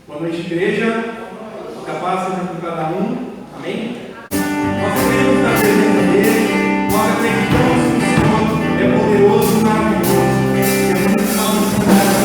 Boa noite, igreja. Capaz seja com cada um. Amém? Nós cremos na presença dele. Nós acreditamos que o Senhor é poderoso e maravilhoso. Temos uma oportunidade.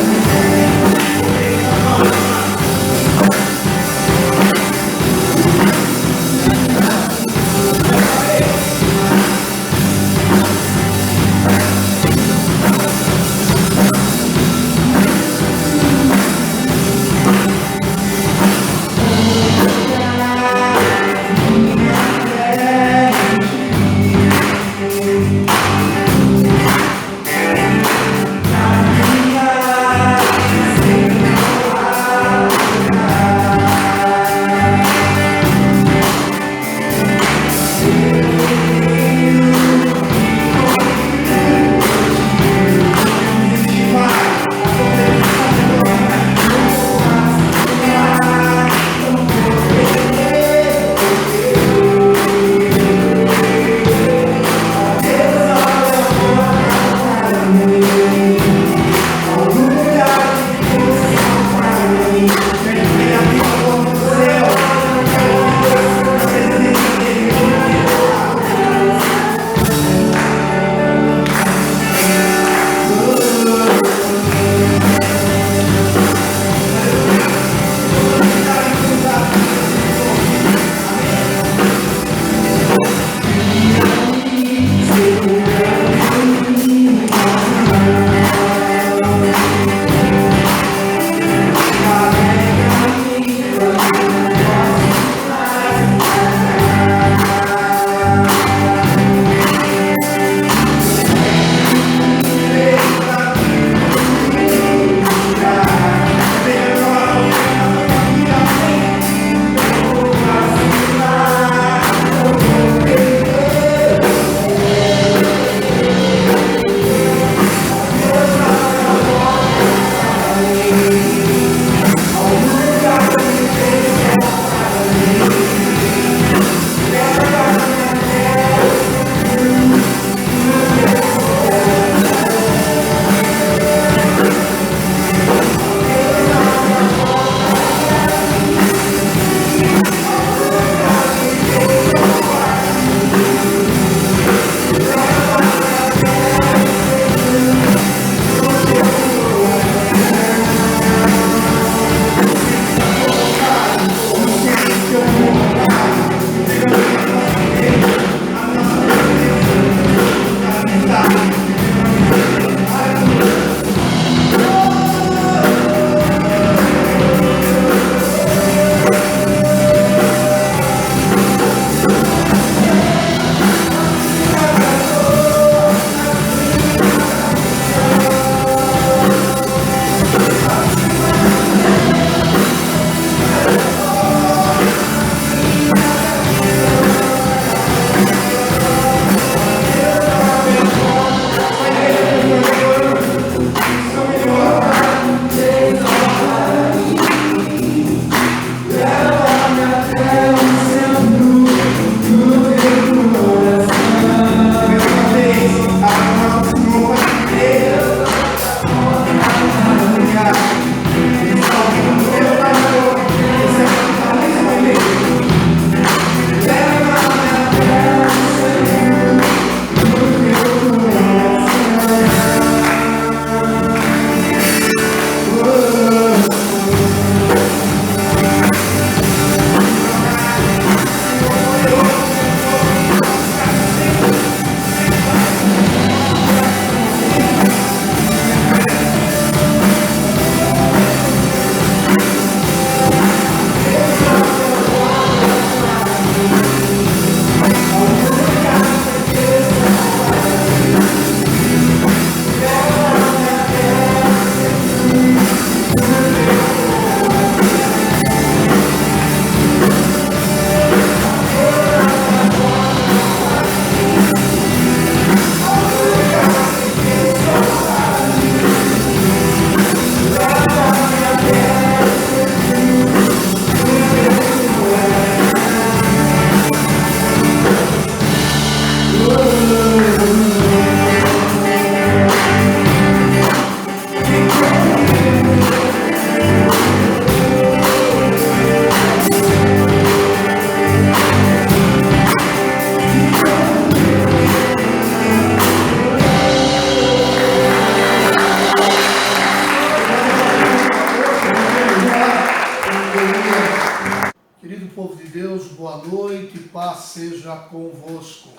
seja convosco.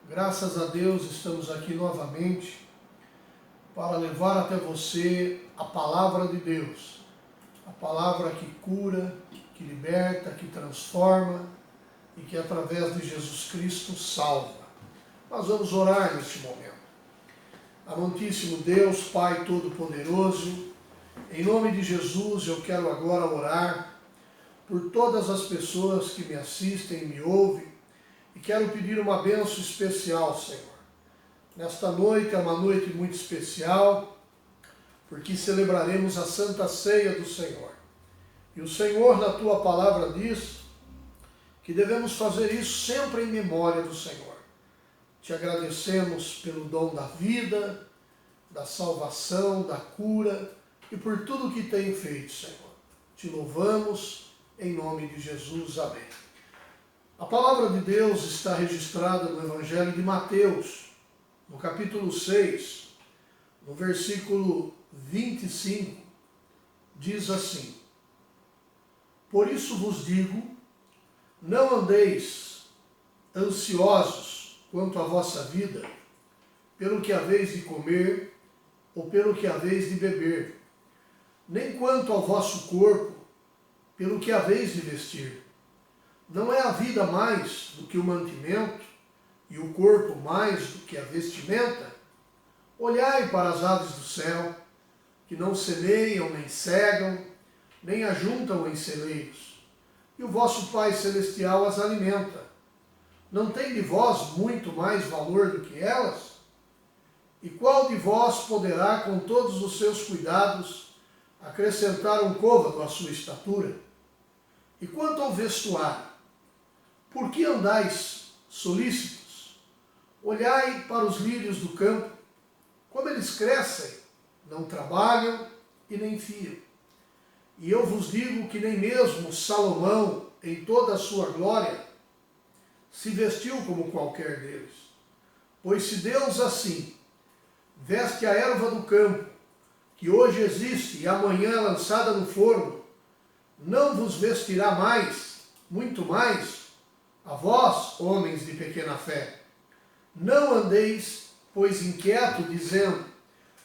Graças a Deus estamos aqui novamente para levar até você a palavra de Deus. A palavra que cura, que liberta, que transforma e que através de Jesus Cristo salva. Nós vamos orar neste momento. Amantíssimo Deus, Pai Todo-Poderoso, em nome de Jesus eu quero agora orar por todas as pessoas que me assistem e me ouvem e quero pedir uma bênção especial, Senhor. Nesta noite é uma noite muito especial porque celebraremos a Santa Ceia do Senhor. E o Senhor, na Tua palavra, diz que devemos fazer isso sempre em memória do Senhor. Te agradecemos pelo dom da vida, da salvação, da cura e por tudo que tem feito, Senhor. Te louvamos em nome de Jesus. Amém. A palavra de Deus está registrada no Evangelho de Mateus, no capítulo 6, no versículo 25, diz assim: Por isso vos digo, não andeis ansiosos quanto à vossa vida, pelo que haveis de comer ou pelo que haveis de beber, nem quanto ao vosso corpo, pelo que haveis de vestir. Não é a vida mais do que o mantimento, e o corpo mais do que a vestimenta? Olhai para as aves do céu, que não semeiam, nem cegam, nem ajuntam em celeiros, e o vosso Pai Celestial as alimenta. Não tem de vós muito mais valor do que elas? E qual de vós poderá, com todos os seus cuidados, acrescentar um côvado à sua estatura? E quanto ao vestuário, por que andais solícitos? Olhai para os lírios do campo, como eles crescem, não trabalham e nem fiam. E eu vos digo que nem mesmo Salomão, em toda a sua glória, se vestiu como qualquer deles. Pois se Deus assim veste a erva do campo, que hoje existe e amanhã é lançada no forno, não vos vestirá mais, muito mais, a vós, homens de pequena fé. Não andeis, pois, inquieto, dizendo,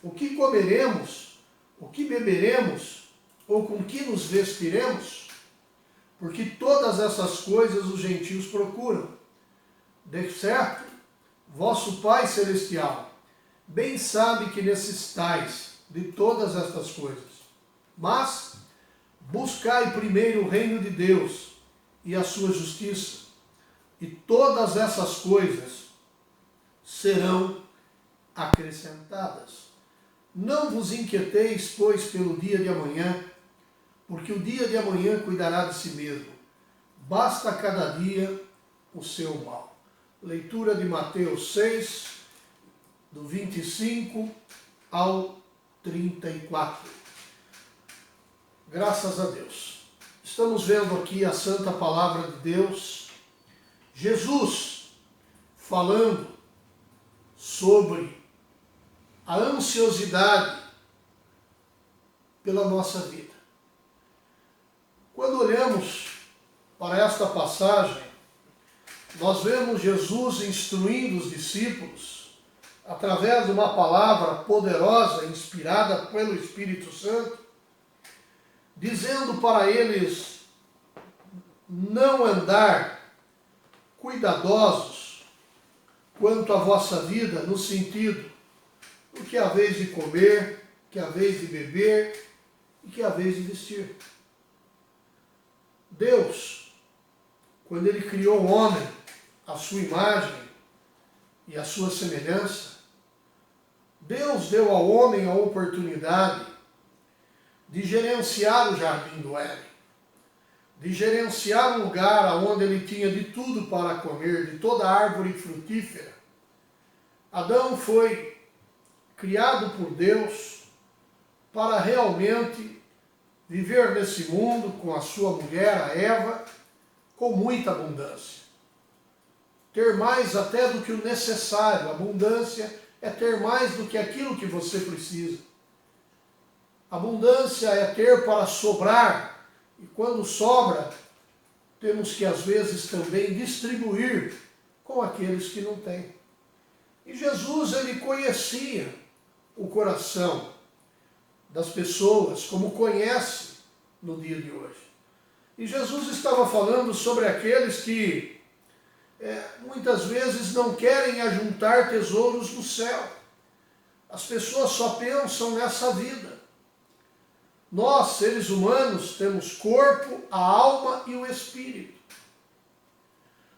o que comeremos, o que beberemos, ou com que nos vestiremos? Porque todas essas coisas os gentios procuram. De certo, vosso Pai Celestial bem sabe que necessitais de todas estas coisas. Mas buscai primeiro o reino de Deus e a sua justiça, e todas essas coisas serão acrescentadas. Não vos inquieteis, pois, pelo dia de amanhã, porque o dia de amanhã cuidará de si mesmo. Basta a cada dia o seu mal. Leitura de Mateus 6, do 25 ao 34. Graças a Deus. Estamos vendo aqui a santa palavra de Deus, Jesus falando sobre a ansiosidade pela nossa vida. Quando olhamos para esta passagem, nós vemos Jesus instruindo os discípulos através de uma palavra poderosa, inspirada pelo Espírito Santo, dizendo para eles não andar cuidadosos quanto à vossa vida, no sentido do que haveis de comer, que haveis de beber e que haveis de vestir. Deus, quando Ele criou o homem, à sua imagem e à sua semelhança, Deus deu ao homem a oportunidade de gerenciar o jardim do Éden, de gerenciar um lugar onde ele tinha de tudo para comer, de toda árvore frutífera. Adão foi criado por Deus para realmente viver nesse mundo com a sua mulher, a Eva, com muita abundância. Ter mais até do que o necessário. Abundância é ter mais do que aquilo que você precisa. Abundância é ter para sobrar, e quando sobra, temos que às vezes também distribuir com aqueles que não têm. E Jesus, ele conhecia o coração das pessoas, como conhece no dia de hoje. E Jesus estava falando sobre aqueles que muitas vezes não querem ajuntar tesouros no céu. As pessoas só pensam nessa vida. Nós, seres humanos, temos corpo, a alma e o espírito.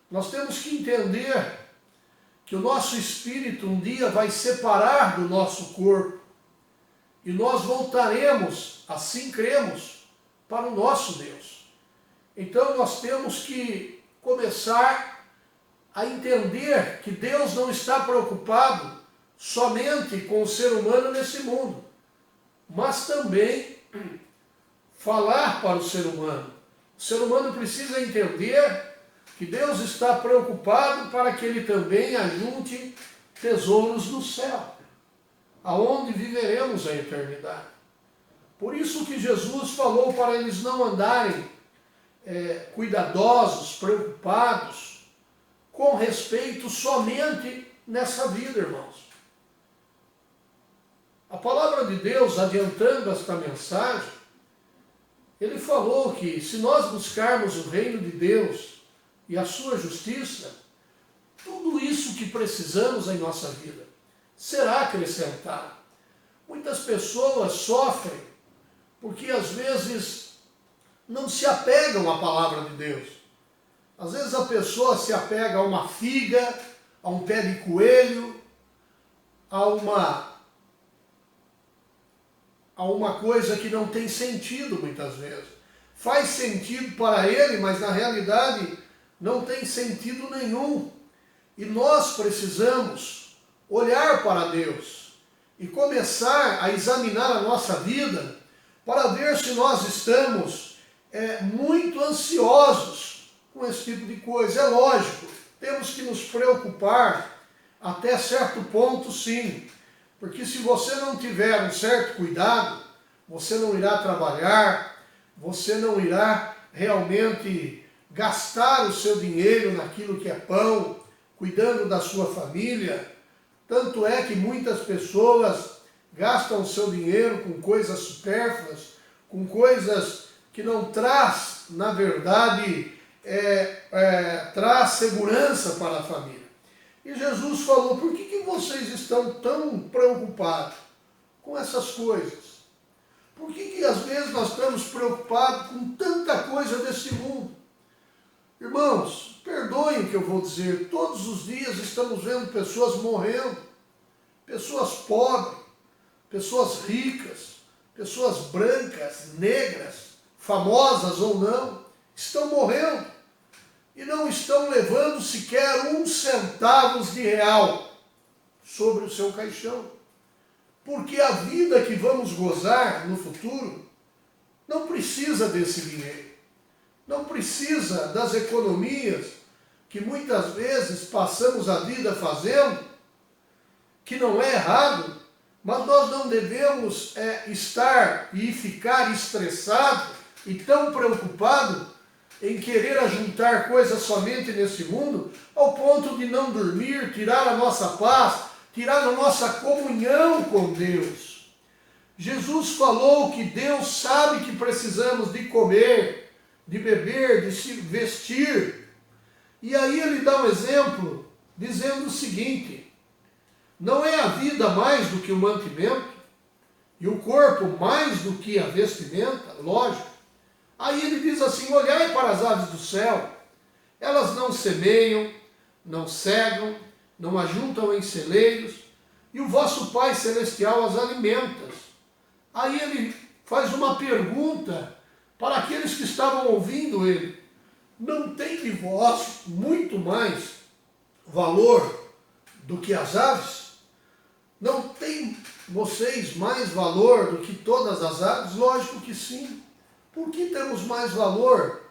Nós temos que entender que o nosso espírito um dia vai separar do nosso corpo e nós voltaremos, assim cremos, para o nosso Deus. Então nós temos que começar a entender que Deus não está preocupado somente com o ser humano nesse mundo, mas também falar para o ser humano. O ser humano precisa entender que Deus está preocupado para que ele também ajunte tesouros no céu, aonde viveremos a eternidade. Por isso que Jesus falou para eles não andarem cuidadosos, preocupados, com respeito somente nessa vida, irmãos. A palavra de Deus, adiantando esta mensagem, ele falou que se nós buscarmos o reino de Deus e a sua justiça, tudo isso que precisamos em nossa vida será acrescentado. Muitas pessoas sofrem porque às vezes não se apegam à palavra de Deus. Às vezes a pessoa se apega a uma figa, a um pé de coelho, a uma coisa que não tem sentido muitas vezes. Faz sentido para ele, mas na realidade não tem sentido nenhum. E nós precisamos olhar para Deus e começar a examinar a nossa vida para ver se nós estamos muito ansiosos com esse tipo de coisa. É lógico, temos que nos preocupar até certo ponto, sim. Porque se você não tiver um certo cuidado, você não irá trabalhar, você não irá realmente gastar o seu dinheiro naquilo que é pão, cuidando da sua família. Tanto é que muitas pessoas gastam o seu dinheiro com coisas supérfluas, com coisas que não traz, na verdade, traz segurança para a família. E Jesus falou, por que vocês estão tão preocupados com essas coisas? Por que às vezes nós estamos preocupados com tanta coisa desse mundo? Irmãos, perdoem o que eu vou dizer, todos os dias estamos vendo pessoas morrendo, pessoas pobres, pessoas ricas, pessoas brancas, negras, famosas ou não, estão morrendo e não estão levando sequer 1 centavo de real sobre o seu caixão. Porque a vida que vamos gozar no futuro não precisa desse dinheiro. Não precisa das economias que muitas vezes passamos a vida fazendo, que não é errado, mas nós não devemos estar e ficar estressado e tão preocupado em querer ajuntar coisas somente nesse mundo, ao ponto de não dormir, tirar a nossa paz, tirar a nossa comunhão com Deus. Jesus falou que Deus sabe que precisamos de comer, de beber, de se vestir. E aí ele dá um exemplo, dizendo o seguinte, não é a vida mais do que o mantimento, e o corpo mais do que a vestimenta? Lógico. Aí ele diz assim, olhai para as aves do céu, elas não semeiam, não cegam, não ajuntam em celeiros, e o vosso Pai Celestial as alimenta. Aí ele faz uma pergunta para aqueles que estavam ouvindo ele. Não tem de vós muito mais valor do que as aves? Não tem vocês mais valor do que todas as aves? Lógico que sim. Por que temos mais valor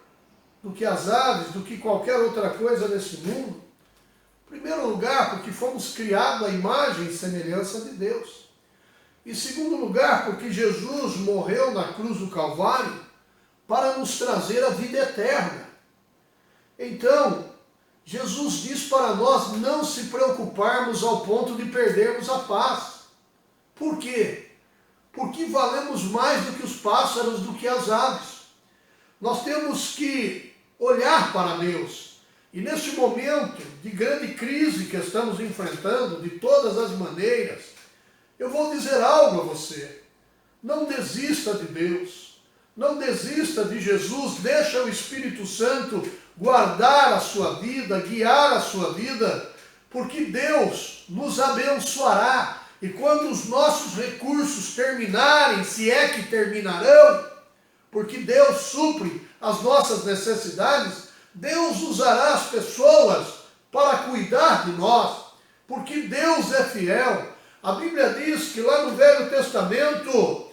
do que as aves, do que qualquer outra coisa nesse mundo? Em primeiro lugar, porque fomos criados à imagem e semelhança de Deus. Em segundo lugar, porque Jesus morreu na cruz do Calvário para nos trazer a vida eterna. Então, Jesus diz para nós não se preocuparmos ao ponto de perdermos a paz. Por quê? Porque valemos mais do que os pássaros, do que as aves. Nós temos que olhar para Deus. E neste momento de grande crise que estamos enfrentando, de todas as maneiras, eu vou dizer algo a você. Não desista de Deus. Não desista de Jesus. Deixa o Espírito Santo guardar a sua vida, guiar a sua vida, porque Deus nos abençoará. E quando os nossos recursos terminarem, se é que terminarão, porque Deus supre as nossas necessidades, Deus usará as pessoas para cuidar de nós, porque Deus é fiel. A Bíblia diz que lá no Velho Testamento,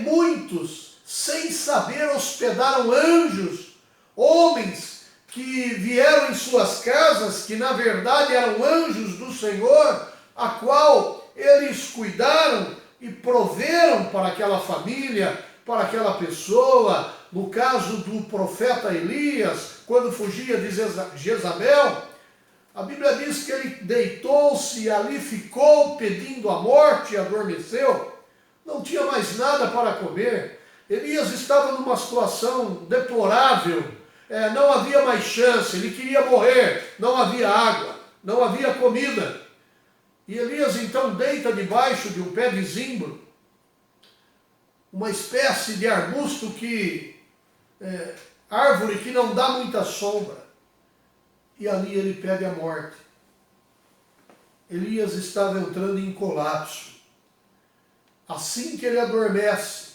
muitos, sem saber, hospedaram anjos, homens que vieram em suas casas, que na verdade eram anjos do Senhor, a qual eles cuidaram e proveram para aquela família, para aquela pessoa. No caso do profeta Elias, quando fugia de Jezabel, a Bíblia diz que ele deitou-se e ali ficou pedindo a morte e adormeceu. Não tinha mais nada para comer. Elias estava numa situação deplorável, não havia mais chance, ele queria morrer, não havia água, não havia comida. E Elias então deita debaixo de um pé de zimbro, uma espécie de arbusto árvore que não dá muita sombra. E ali ele pede a morte. Elias estava entrando em colapso. Assim que ele adormece,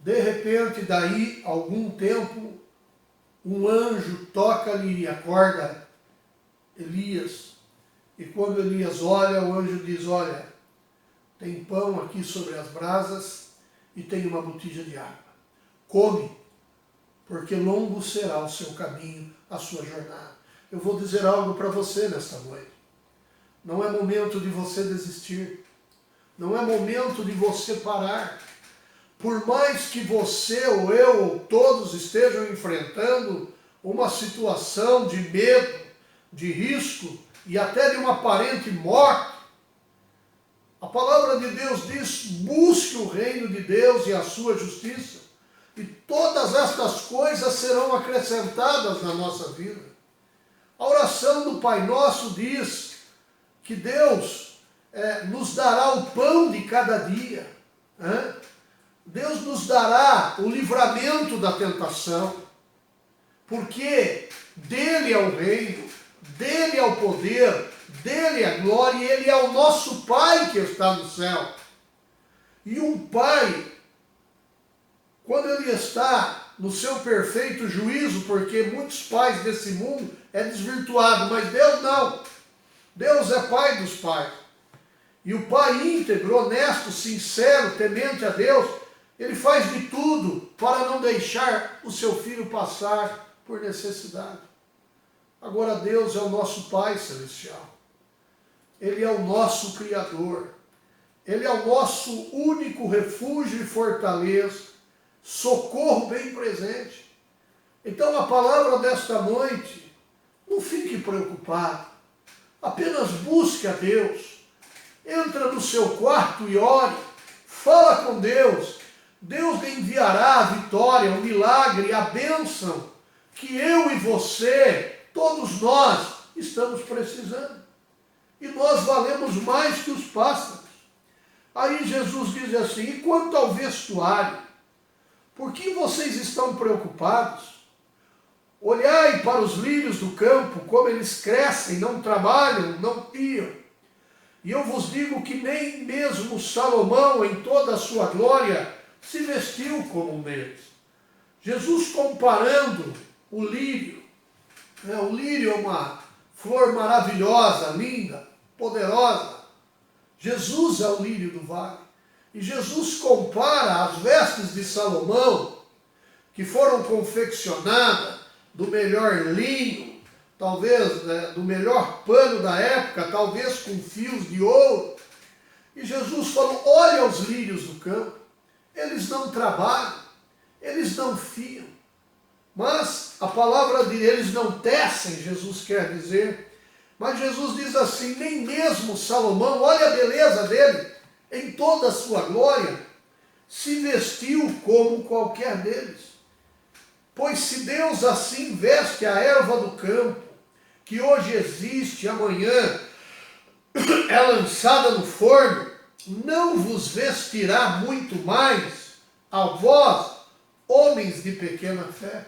de repente, daí algum tempo, um anjo toca-lhe e acorda Elias. E quando Elias olha, o anjo diz: olha, tem pão aqui sobre as brasas e tem uma botija de água. Come, porque longo será o seu caminho, a sua jornada. Eu vou dizer algo para você nesta noite. Não é momento de você desistir. Não é momento de você parar. Por mais que você ou eu ou todos estejam enfrentando uma situação de medo, de risco e até de uma aparente morte, a palavra de Deus diz: busque o reino de Deus e a sua justiça, e todas estas coisas serão acrescentadas na nossa vida. A oração do Pai Nosso diz que Deus nos dará o pão de cada dia. Deus nos dará o livramento da tentação, porque dele é o reino, dele é o poder, dele é a glória, e ele é o nosso Pai que está no céu. E um Pai, quando ele está no seu perfeito juízo, porque muitos pais desse mundo é desvirtuado, mas Deus não. Deus é Pai dos pais. E o Pai íntegro, honesto, sincero, temente a Deus, ele faz de tudo para não deixar o seu filho passar por necessidade. Agora Deus é o nosso Pai celestial. Ele é o nosso Criador. Ele é o nosso único refúgio e fortaleza, socorro bem presente. Então a palavra desta noite, não fique preocupado. Apenas busque a Deus. Entra no seu quarto e ore. Fala com Deus. Deus lhe enviará a vitória, o milagre, a bênção que eu e você, todos nós, estamos precisando. E nós valemos mais que os pássaros. Aí Jesus diz assim: e quanto ao vestuário, por que vocês estão preocupados? Olhai para os lírios do campo, como eles crescem, não trabalham, não piam. E eu vos digo que nem mesmo Salomão, em toda a sua glória, se vestiu como um deles. Jesus comparando o lírio. O lírio é uma flor maravilhosa, linda, poderosa. Jesus é o lírio do vale. E Jesus compara as vestes de Salomão, que foram confeccionadas do melhor linho, talvez do melhor pano da época, talvez com fios de ouro. E Jesus falou: olha os lírios do campo, eles não trabalham, eles não fiam, mas a palavra de eles não tecem, Jesus quer dizer, mas Jesus diz assim, nem mesmo Salomão, olha a beleza dele, em toda a sua glória, se vestiu como qualquer deles. Pois se Deus assim veste a erva do campo, que hoje existe, amanhã é lançada no forno, não vos vestirá muito mais a vós, homens de pequena fé.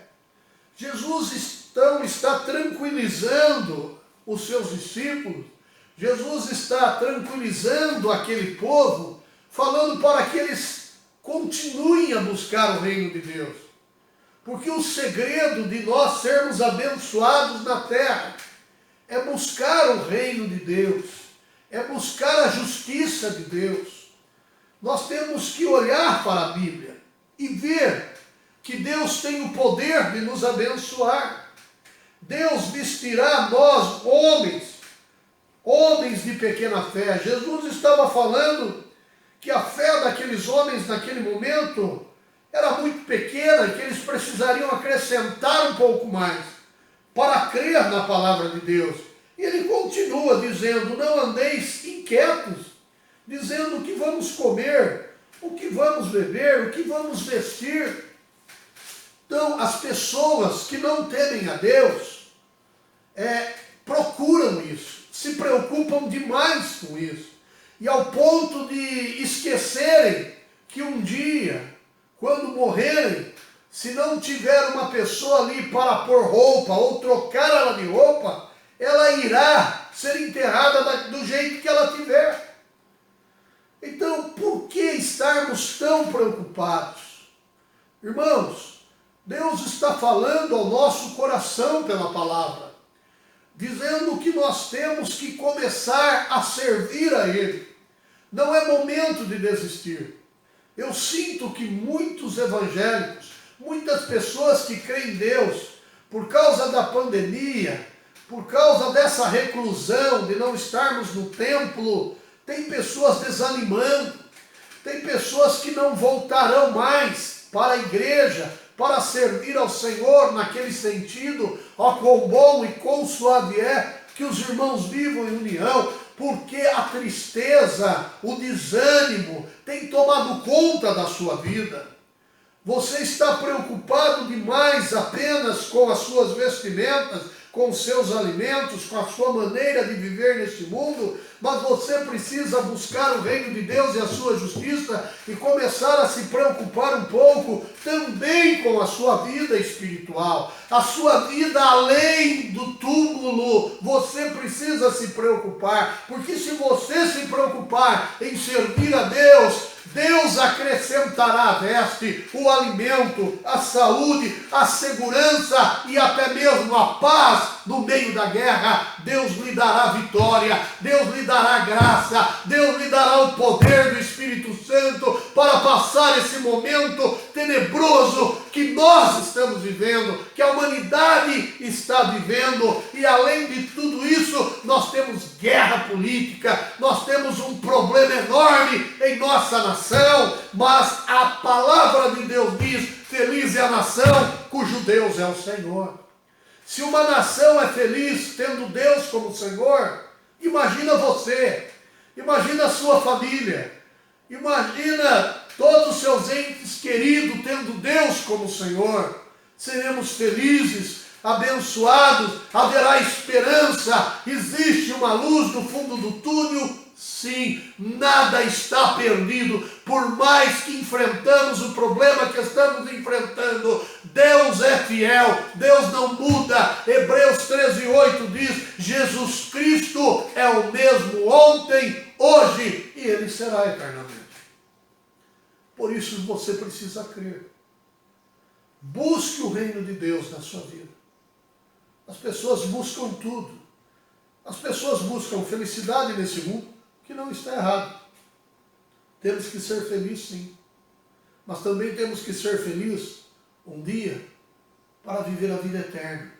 Jesus então está tranquilizando os seus discípulos, Jesus está tranquilizando aquele povo, falando para que eles continuem a buscar o reino de Deus. Porque o segredo de nós sermos abençoados na terra é buscar o reino de Deus, é buscar a justiça de Deus. Nós temos que olhar para a Bíblia e ver que Deus tem o poder de nos abençoar. Deus vestirá nós, homens de pequena fé. Jesus estava falando que a fé daqueles homens naquele momento era muito pequena, que eles precisariam acrescentar um pouco mais para crer na palavra de Deus. E ele continua dizendo, não andeis inquietos, dizendo o que vamos comer, o que vamos beber, o que vamos vestir. Então, as pessoas que não temem a Deus, procuram isso, se preocupam demais com isso, e ao ponto de esquecerem que um dia, quando morrerem, se não tiver uma pessoa ali para pôr roupa ou trocar ela de roupa, ela irá ser enterrada do jeito que ela tiver. Então, por que estarmos tão preocupados? Irmãos, Deus está falando ao nosso coração pela palavra, dizendo que nós temos que começar a servir a Ele. Não é momento de desistir. Eu sinto que muitos evangélicos, muitas pessoas que creem em Deus, por causa da pandemia, por causa dessa reclusão, de não estarmos no templo, tem pessoas desanimando, tem pessoas que não voltarão mais para a igreja, para servir ao Senhor naquele sentido, ó quão bom e quão suave é que os irmãos vivam em união, porque a tristeza, o desânimo tem tomado conta da sua vida. Você está preocupado demais apenas com as suas vestimentas, com os seus alimentos, com a sua maneira de viver neste mundo, mas você precisa buscar o reino de Deus e a sua justiça e começar a se preocupar um pouco também com a sua vida espiritual, a sua vida além do túmulo. Você precisa se preocupar, porque se você se preocupar em servir a Deus, Deus acrescentará a veste, o alimento, a saúde, a segurança e até mesmo a paz no meio da guerra. Deus lhe dará vitória, Deus lhe dará graça, Deus lhe dará o poder do Espírito Santo para passar esse momento tenebroso que nós estamos vivendo, que a humanidade está vivendo. E além de tudo isso, nós temos guerra política, nós temos um problema enorme em nossa nação, mas a palavra de Deus diz, feliz é a nação cujo Deus é o Senhor. Se uma nação é feliz tendo Deus como Senhor, imagina você, imagina a sua família, imagina todos os seus entes queridos tendo Deus como Senhor. Seremos felizes, abençoados, haverá esperança, existe uma luz no fundo do túnel. Sim, nada está perdido, por mais que enfrentamos o problema que estamos enfrentando, Deus é fiel, Deus não muda. Hebreus 13:8 diz, Jesus Cristo é o mesmo ontem, hoje e Ele será eternamente. Por isso você precisa crer. Busque o reino de Deus na sua vida. As pessoas buscam tudo. As pessoas buscam felicidade nesse mundo, que não está errado. Temos que ser felizes, sim. Mas também temos que ser felizes um dia para viver a vida eterna,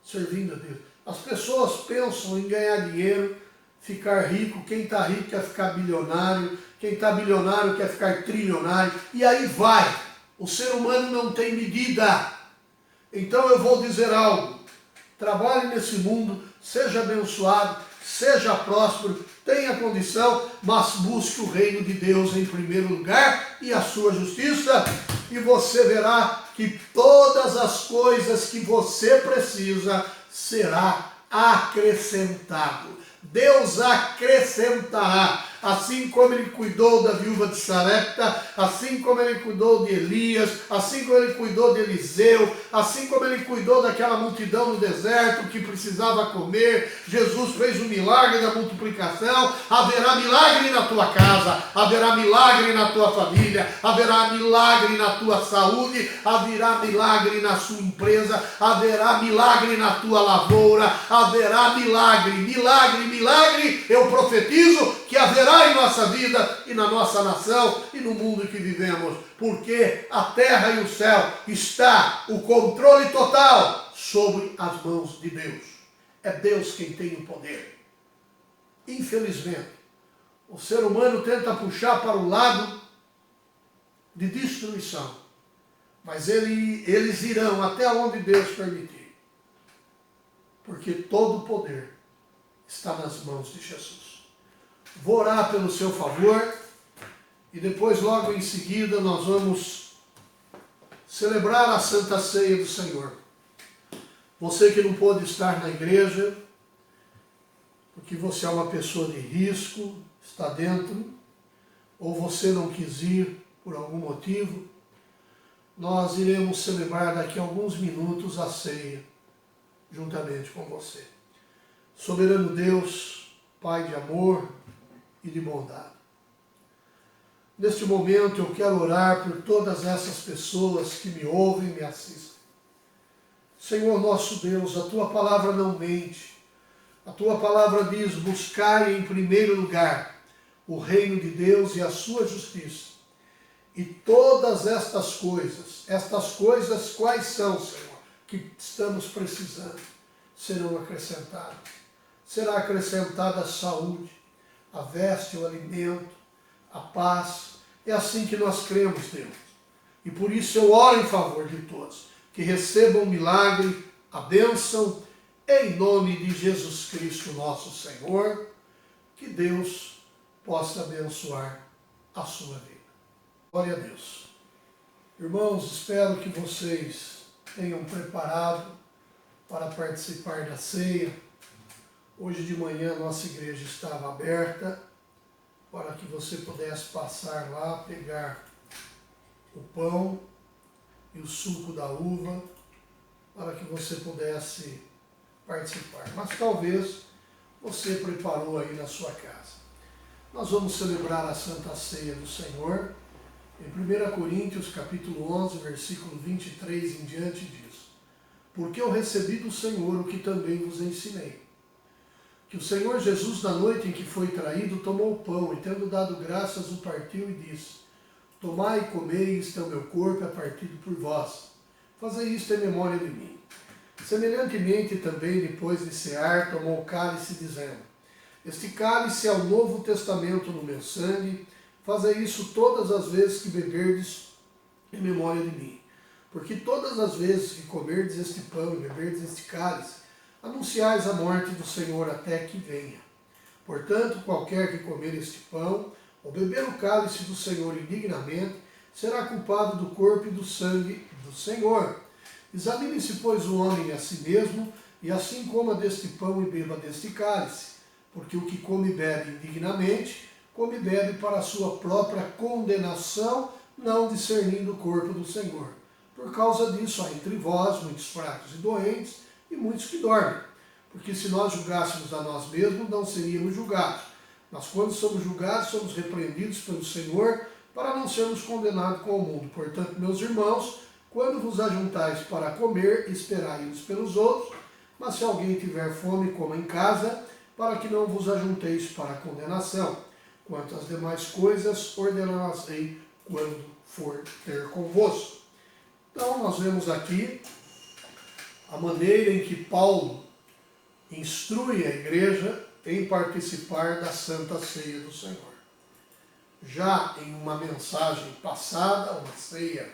servindo a Deus. As pessoas pensam em ganhar dinheiro, ficar rico. Quem está rico quer ficar bilionário. Quem está bilionário quer ficar trilionário. E aí vai. O ser humano não tem medida. Então eu vou dizer algo. Trabalhe nesse mundo, seja abençoado, seja próspero, tenha condição, mas busque o reino de Deus em primeiro lugar e a sua justiça, e você verá que todas as coisas que você precisa será acrescentado. Deus acrescentará, assim como Ele cuidou da viúva de Sarepta, assim como Ele cuidou de Elias, assim como Ele cuidou de Eliseu, assim como Ele cuidou daquela multidão no deserto que precisava comer. Jesus fez o milagre da multiplicação. Haverá milagre na tua casa, haverá milagre na tua família, haverá milagre na tua saúde, haverá milagre na sua empresa, haverá milagre na tua lavoura, haverá milagre, milagre, milagre. Eu profetizo que haverá em nossa vida e na nossa nação e no mundo que vivemos, porque a terra e o céu está o controle total sobre as mãos de Deus. É Deus quem tem o poder. Infelizmente, o ser humano tenta puxar para o lado de destruição, mas eles irão até onde Deus permitir, porque todo o poder está nas mãos de Jesus. Vou orar pelo seu favor e depois, logo em seguida, nós vamos celebrar a Santa Ceia do Senhor. Você que não pôde estar na igreja, porque você é uma pessoa de risco, está dentro, ou você não quis ir por algum motivo, nós iremos celebrar daqui a alguns minutos a ceia, juntamente com você. Soberano Deus, Pai de amor e de bondade. Neste momento eu quero orar por todas essas pessoas que me ouvem e me assistem. Senhor nosso Deus, a Tua palavra não mente. A Tua palavra diz: buscai em primeiro lugar o reino de Deus e a sua justiça. E todas estas coisas quais são, Senhor, que estamos precisando, serão acrescentadas. Será acrescentada a saúde, a veste, o alimento, a paz. É assim que nós cremos, Deus. E por isso eu oro em favor de todos, que recebam o milagre, a bênção, em nome de Jesus Cristo, nosso Senhor. Que Deus possa abençoar a sua vida. Glória a Deus. Irmãos, espero que vocês tenham preparado para participar da ceia. Hoje de manhã nossa igreja estava aberta para que você pudesse passar lá, pegar o pão e o suco da uva, para que você pudesse participar. Mas talvez você preparou aí na sua casa. Nós vamos celebrar a Santa Ceia do Senhor. Em 1 Coríntios, capítulo 11, versículo 23 em diante diz: porque eu recebi do Senhor o que também vos ensinei. Que o Senhor Jesus, na noite em que foi traído, tomou o pão e, tendo dado graças, o partiu e disse: tomai e comei, isto é o meu corpo, é partido por vós. Fazei isto em memória de mim. Semelhantemente também, depois de cear, tomou o cálice, dizendo: este cálice é o novo testamento no meu sangue. Fazei isso todas as vezes que beberdes em memória de mim. Porque todas as vezes que comerdes este pão e beberdes este cálice, anunciais a morte do Senhor até que venha. Portanto, qualquer que comer este pão ou beber o cálice do Senhor indignamente, será culpado do corpo e do sangue do Senhor. Examine-se, pois, o homem a si mesmo, e assim coma deste pão e beba deste cálice. Porque o que come e bebe indignamente, come e bebe para a sua própria condenação, não discernindo o corpo do Senhor. Por causa disso há entre vós muitos fracos e doentes, e muitos que dormem. Porque se nós julgássemos a nós mesmos, não seríamos julgados. Mas quando somos julgados, somos repreendidos pelo Senhor, para não sermos condenados com o mundo. Portanto, meus irmãos, quando vos ajuntais para comer, esperai uns pelos outros. Mas se alguém tiver fome, coma em casa, para que não vos ajunteis para a condenação. Quanto às demais coisas, ordená-las-ei quando for ter convosco. Então, nós vemos aqui a maneira em que Paulo instrui a igreja em participar da Santa Ceia do Senhor. Já em uma mensagem passada, uma ceia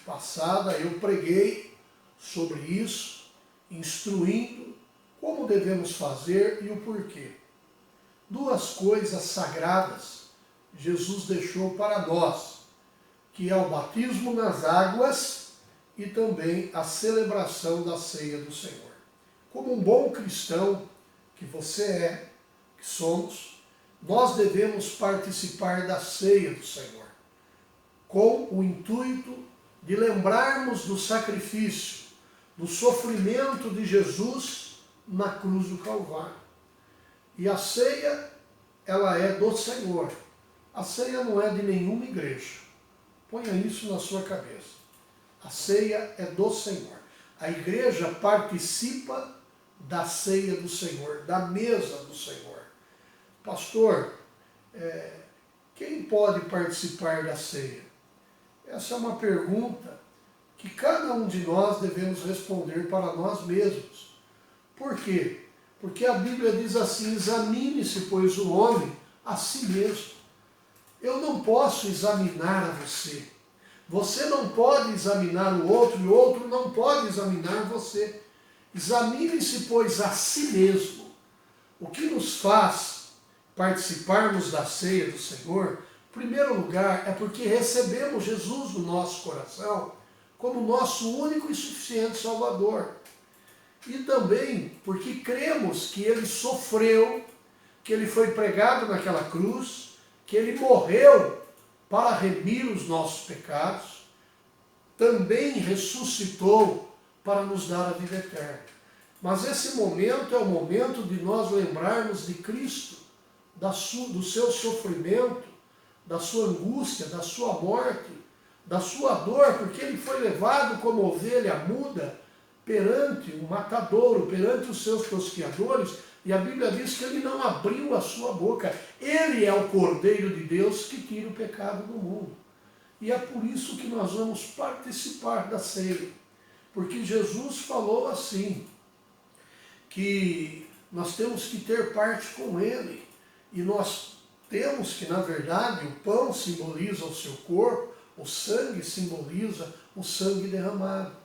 passada, eu preguei sobre isso, instruindo como devemos fazer e o porquê. Duas coisas sagradas Jesus deixou para nós, que é o batismo nas águas e também a celebração da ceia do Senhor. Como um bom cristão que você é, que somos, nós devemos participar da ceia do Senhor, com o intuito de lembrarmos do sacrifício, do sofrimento de Jesus na cruz do Calvário. E a ceia, ela é do Senhor. A ceia não é de nenhuma igreja. Ponha isso na sua cabeça. A ceia é do Senhor. A igreja participa da ceia do Senhor, da mesa do Senhor. Pastor, quem pode participar da ceia? Essa é uma pergunta que cada um de nós devemos responder para nós mesmos. Por quê? Porque a Bíblia diz assim: examine-se, pois, o homem a si mesmo. Eu não posso examinar a você. Você não pode examinar o outro e o outro não pode examinar você. Examine-se, pois, a si mesmo. O que nos faz participarmos da ceia do Senhor, em primeiro lugar, é porque recebemos Jesus no nosso coração como nosso único e suficiente Salvador. E também porque cremos que Ele sofreu, que Ele foi pregado naquela cruz, que Ele morreu para remir os nossos pecados, também ressuscitou para nos dar a vida eterna. Mas esse momento é o momento de nós lembrarmos de Cristo, do seu sofrimento, da sua angústia, da sua morte, da sua dor, porque Ele foi levado como ovelha muda perante o matadouro, perante os seus tosquiadores, e a Bíblia diz que Ele não abriu a sua boca. Ele é o Cordeiro de Deus que tira o pecado do mundo. E é por isso que nós vamos participar da ceia, porque Jesus falou assim, que nós temos que ter parte com Ele, e nós temos que, na verdade, o pão simboliza o seu corpo, o sangue simboliza o sangue derramado.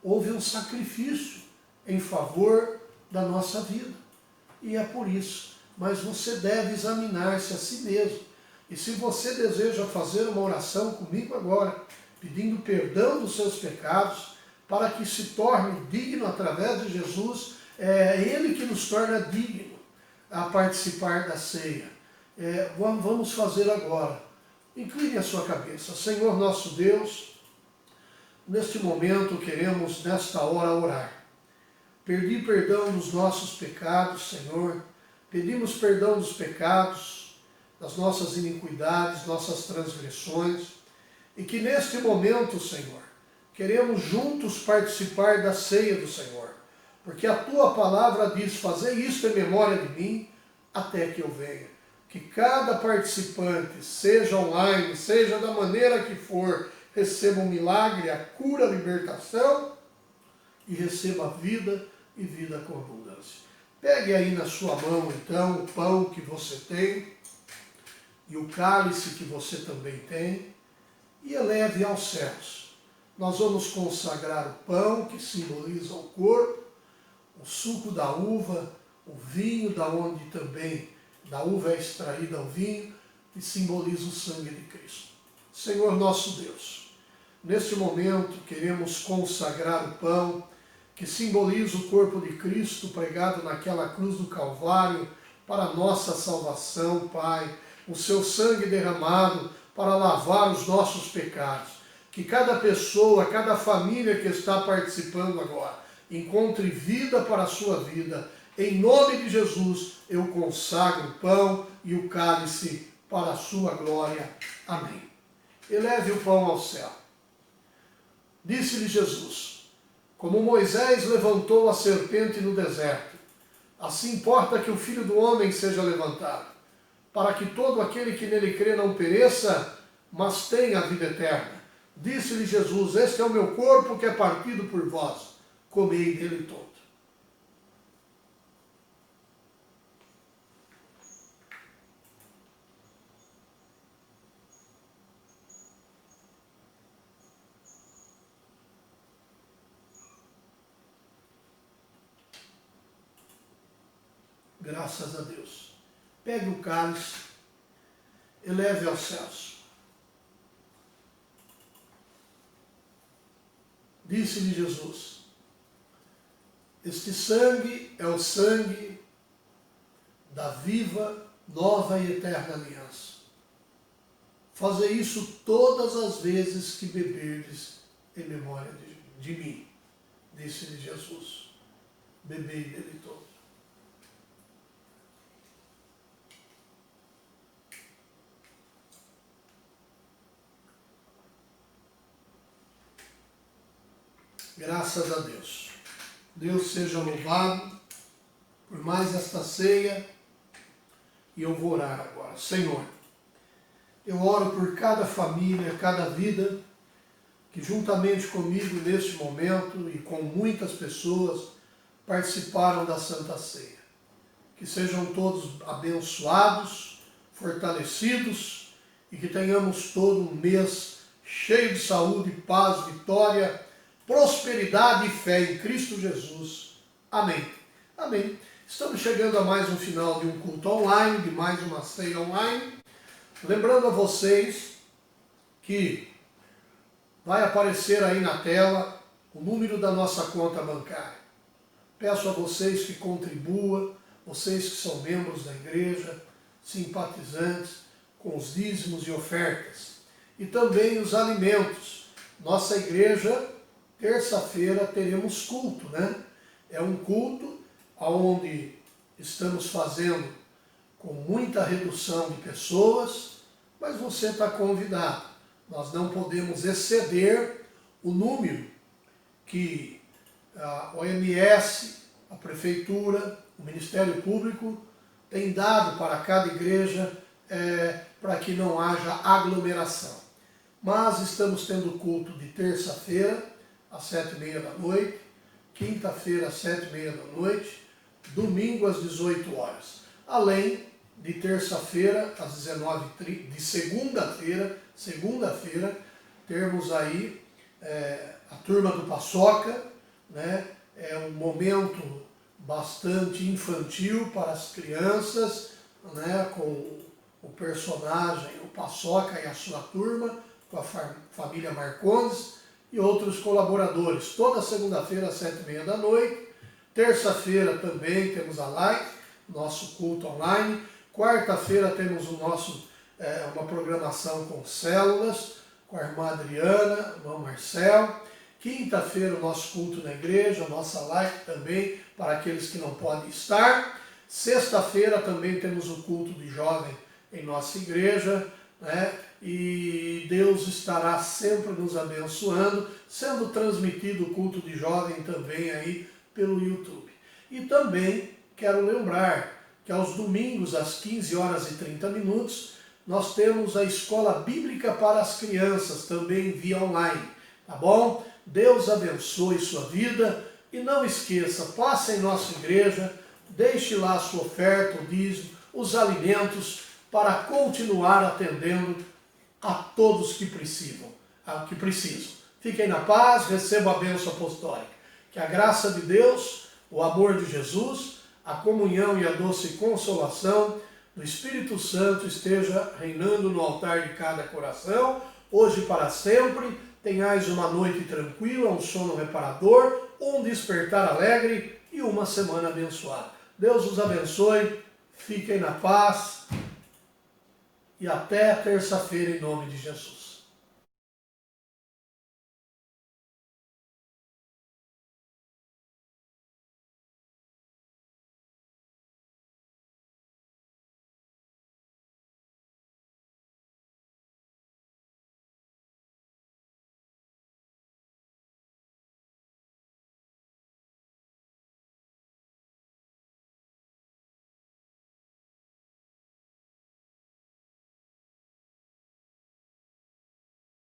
Houve um sacrifício em favor da nossa vida. E é por isso. Mas você deve examinar-se a si mesmo. E se você deseja fazer uma oração comigo agora, pedindo perdão dos seus pecados, para que se torne digno através de Jesus, é Ele que nos torna digno a participar da ceia. Vamos fazer agora. Incline a sua cabeça. Senhor nosso Deus, neste momento queremos, nesta hora, orar. Pedir perdão dos nossos pecados, Senhor. Pedimos perdão dos pecados, das nossas iniquidades, nossas transgressões. E que neste momento, Senhor, queremos juntos participar da ceia do Senhor. Porque a Tua palavra diz: fazei isto em memória de mim, até que eu venha. Que cada participante, seja online, seja da maneira que for, receba um milagre, a cura, a libertação, e receba a vida e vida com abundância. Pegue aí na sua mão, então, o pão que você tem e o cálice que você também tem e eleve aos céus. Nós vamos consagrar o pão, que simboliza o corpo, o suco da uva, o vinho, da onde também da uva é extraída o vinho, que simboliza o sangue de Cristo. Senhor nosso Deus, neste momento queremos consagrar o pão, que simboliza o corpo de Cristo pregado naquela cruz do Calvário, para a nossa salvação, Pai, o seu sangue derramado para lavar os nossos pecados. Que cada pessoa, cada família que está participando agora, encontre vida para a sua vida. Em nome de Jesus, eu consagro o pão e o cálice para a sua glória. Amém. Eleve o pão ao céu. Disse-lhe Jesus: como Moisés levantou a serpente no deserto, assim importa que o Filho do Homem seja levantado, para que todo aquele que nele crê não pereça, mas tenha a vida eterna. Disse-lhe Jesus: este é o meu corpo que é partido por vós, comei dele todo. Graças a Deus. Pegue o cálice, eleve aos céus. Disse-lhe Jesus: este sangue é o sangue da viva, nova e eterna aliança. Fazei isso todas as vezes que beberdes em memória de mim. Disse-lhe Jesus: bebei dele todo. Graças a Deus. Deus seja louvado por mais esta ceia. E eu vou orar agora. Senhor, eu oro por cada família, cada vida que juntamente comigo neste momento e com muitas pessoas participaram da Santa Ceia. Que sejam todos abençoados, fortalecidos e que tenhamos todo um mês cheio de saúde, paz, vitória, prosperidade e fé em Cristo Jesus. Amém. Amém. Estamos chegando a mais um final de um culto online, de mais uma ceia online. Lembrando a vocês que vai aparecer aí na tela o número da nossa conta bancária. Peço a vocês que contribuam, vocês que são membros da igreja, simpatizantes, com os dízimos e ofertas. E também os alimentos. Nossa igreja, terça-feira, teremos culto, né? É um culto onde estamos fazendo com muita redução de pessoas, mas você está convidado. Nós não podemos exceder o número que a OMS, a Prefeitura, o Ministério Público tem dado para cada igreja para que não haja aglomeração. Mas estamos tendo culto de terça-feira, às 7h30 da noite, quinta-feira, às 7h30 da noite, domingo, às 18 horas. Além de terça-feira, às 19h30, de segunda-feira, termos aí a turma do Paçoca, né? É um momento bastante infantil para as crianças, né? Com o personagem, o Paçoca e a sua turma, com a família Marcondes e outros colaboradores. Toda segunda-feira, às 7h30 da noite. Terça-feira também temos a live, nosso culto online. Quarta-feira temos uma programação com células, com a irmã Adriana, o irmão Marcel. Quinta-feira o nosso culto na igreja, nossa live também para aqueles que não podem estar. Sexta-feira também temos o culto de jovem em nossa igreja, né? E Deus estará sempre nos abençoando, sendo transmitido o culto de jovem também aí pelo YouTube. E também quero lembrar que aos domingos, às 15h30, nós temos a Escola Bíblica para as Crianças, também via online, tá bom? Deus abençoe sua vida e não esqueça, passe em nossa igreja, deixe lá a sua oferta, o dízimo, os alimentos, para continuar atendendo a todos que precisam. Fiquem na paz, recebam a bênção apostólica. Que a graça de Deus, o amor de Jesus, a comunhão e a doce consolação do Espírito Santo esteja reinando no altar de cada coração, hoje e para sempre. Tenhais uma noite tranquila, um sono reparador, um despertar alegre e uma semana abençoada. Deus os abençoe, fiquem na paz e até terça-feira em nome de Jesus.